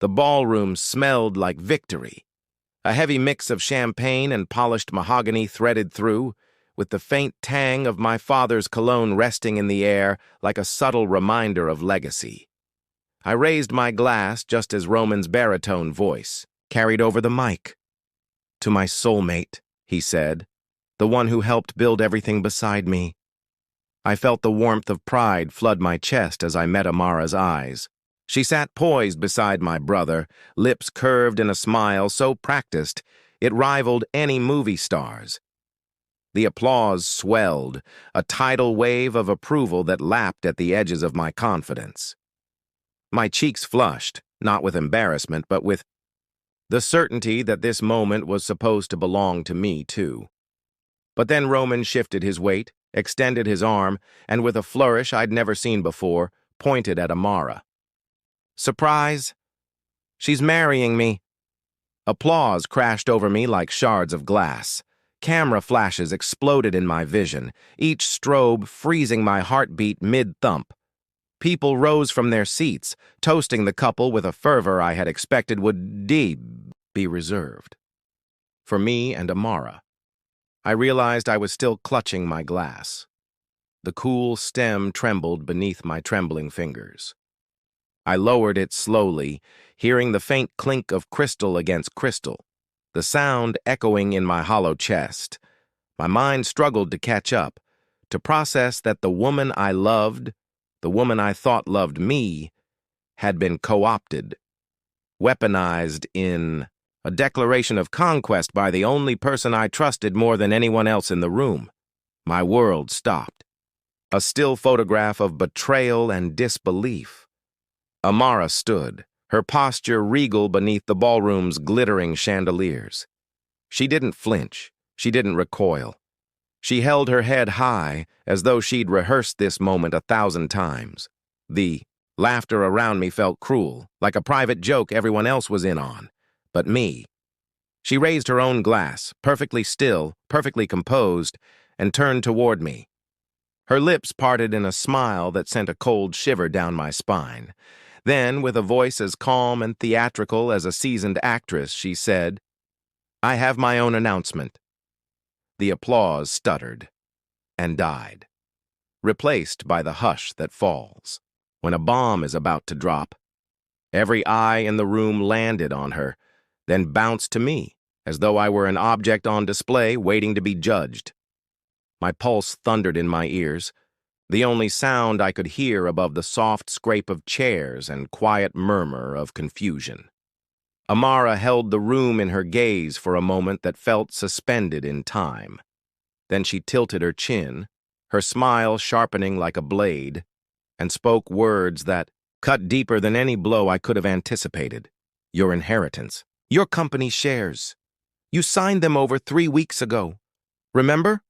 The ballroom smelled like victory. A heavy mix of champagne and polished mahogany threaded through, with the faint tang of my father's cologne resting in the air like a subtle reminder of legacy. I raised my glass just as Roman's baritone voice carried over the mic. "To my soulmate," he said, "the one who helped build everything beside me." I felt the warmth of pride flood my chest as I met Amara's eyes. She sat poised beside my brother, lips curved in a smile so practiced it rivaled any movie star's. The applause swelled, a tidal wave of approval that lapped at the edges of my confidence. My cheeks flushed, not with embarrassment, but with the certainty that this moment was supposed to belong to me, too. But then Roman shifted his weight, extended his arm, and with a flourish I'd never seen before, pointed at Amara. "Surprise? She's marrying me." Applause crashed over me like shards of glass. Camera flashes exploded in my vision, each strobe freezing my heartbeat mid-thump. People rose from their seats, toasting the couple with a fervor I had expected would be reserved. For me and Amara. I realized I was still clutching my glass. The cool stem trembled beneath my trembling fingers. I lowered it slowly, hearing the faint clink of crystal against crystal, the sound echoing in my hollow chest. My mind struggled to catch up, to process that the woman I loved, the woman I thought loved me, had been co-opted, weaponized in a declaration of conquest by the only person I trusted more than anyone else in the room. My world stopped. A still photograph of betrayal and disbelief. Amara stood, her posture regal beneath the ballroom's glittering chandeliers. She didn't flinch. She didn't recoil. She held her head high, as though she'd rehearsed this moment 1,000 times. The laughter around me felt cruel, like a private joke everyone else was in on. But me. She raised her own glass, perfectly still, perfectly composed, and turned toward me. Her lips parted in a smile that sent a cold shiver down my spine. Then, with a voice as calm and theatrical as a seasoned actress, she said, "I have my own announcement." The applause stuttered and died, replaced by the hush that falls when a bomb is about to drop. Every eye in the room landed on her, then bounced to me, as though I were an object on display waiting to be judged. My pulse thundered in my ears, the only sound I could hear above the soft scrape of chairs and quiet murmur of confusion. Amara held the room in her gaze for a moment that felt suspended in time. Then she tilted her chin, her smile sharpening like a blade, and spoke words that cut deeper than any blow I could have anticipated. "Your inheritance. Your company shares. You signed them over 3 weeks ago. Remember?"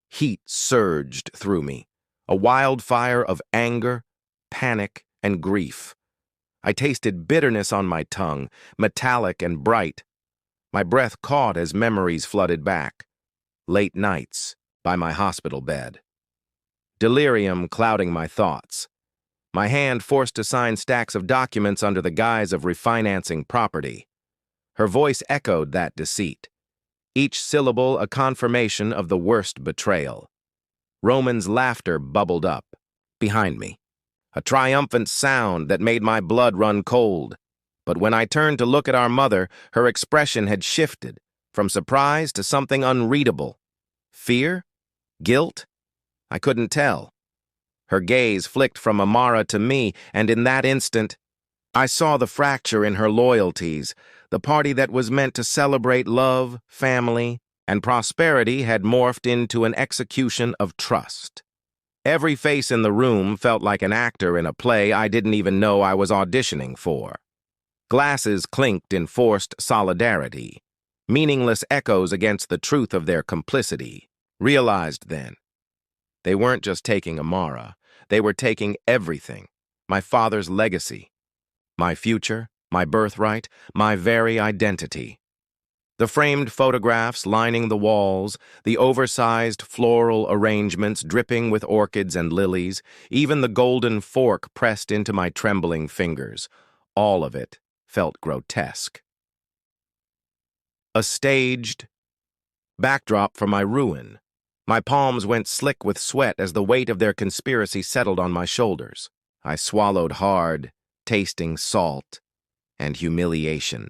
Heat surged through me, a wildfire of anger, panic, and grief. I tasted bitterness on my tongue, metallic and bright. My breath caught as memories flooded back. Late nights by my hospital bed. Delirium clouding my thoughts. My hand forced to sign stacks of documents under the guise of refinancing property. Her voice echoed that deceit, each syllable a confirmation of the worst betrayal. Roman's laughter bubbled up, behind me, a triumphant sound that made my blood run cold. But when I turned to look at our mother, her expression had shifted, from surprise to something unreadable. Fear? Guilt? I couldn't tell. Her gaze flicked from Amara to me, and in that instant, I saw the fracture in her loyalties. The party that was meant to celebrate love, family, and prosperity had morphed into an execution of trust. Every face in the room felt like an actor in a play I didn't even know I was auditioning for. Glasses clinked in forced solidarity, meaningless echoes against the truth of their complicity. Realized then, they weren't just taking Amara, they were taking everything, my father's legacy, my future, my birthright, my very identity. The framed photographs lining the walls, the oversized floral arrangements dripping with orchids and lilies, even the golden fork pressed into my trembling fingers, all of it felt grotesque. A staged backdrop for my ruin. My palms went slick with sweat as the weight of their conspiracy settled on my shoulders. I swallowed hard, tasting salt and humiliation.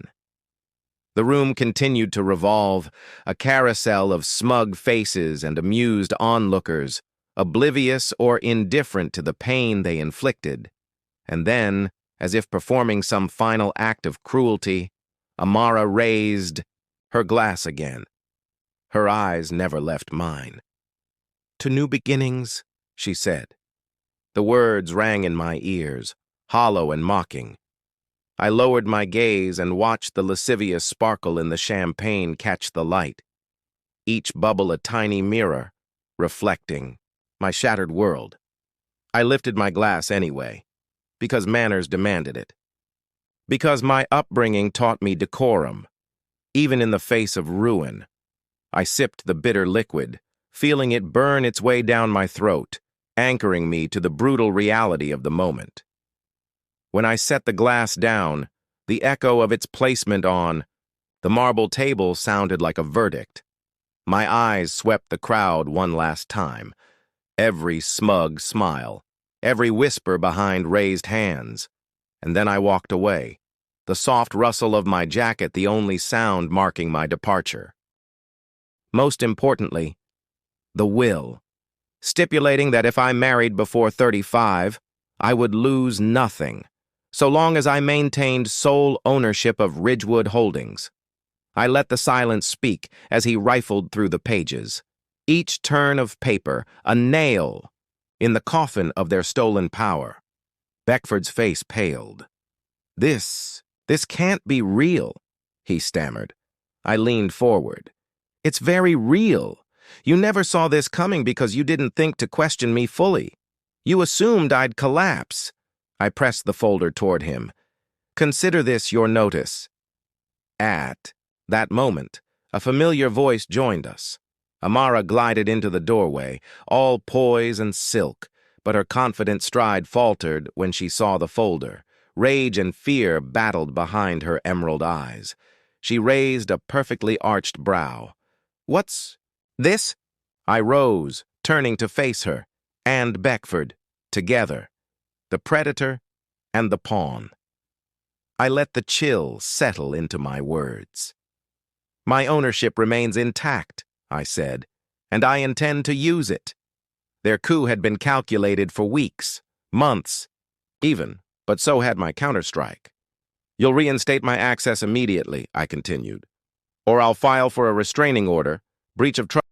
The room continued to revolve, a carousel of smug faces and amused onlookers, oblivious or indifferent to the pain they inflicted. And then, as if performing some final act of cruelty, Amara raised her glass again. Her eyes never left mine. "To new beginnings," she said. The words rang in my ears, hollow and mocking. I lowered my gaze and watched the lascivious sparkle in the champagne catch the light, each bubble a tiny mirror, reflecting my shattered world. I lifted my glass anyway, because manners demanded it. Because my upbringing taught me decorum, even in the face of ruin. I sipped the bitter liquid, feeling it burn its way down my throat, anchoring me to the brutal reality of the moment. When I set the glass down, the echo of its placement on the marble table sounded like a verdict. My eyes swept the crowd one last time, every smug smile, every whisper behind raised hands, and then I walked away, the soft rustle of my jacket the only sound marking my departure. Most importantly, the will, stipulating that if I married before 35, I would lose nothing, so long as I maintained sole ownership of Ridgewood Holdings. I let the silence speak as he rifled through the pages, each turn of paper a nail in the coffin of their stolen power. Beckford's face paled. This can't be real," he stammered. I leaned forward. "It's very real. You never saw this coming because you didn't think to question me fully. You assumed I'd collapse." I pressed the folder toward him. "Consider this your notice." At that moment, a familiar voice joined us. Amara glided into the doorway, all poise and silk, but her confident stride faltered when she saw the folder. Rage and fear battled behind her emerald eyes. She raised a perfectly arched brow. "What's this?" I rose, turning to face her, and Beckford, together, the predator and the pawn. I let the chill settle into my words. "My ownership remains intact," I said, "and I intend to use it." Their coup had been calculated for weeks, months, even, but so had my counterstrike. "You'll reinstate my access immediately," I continued, "or I'll file for a restraining order, breach of trust."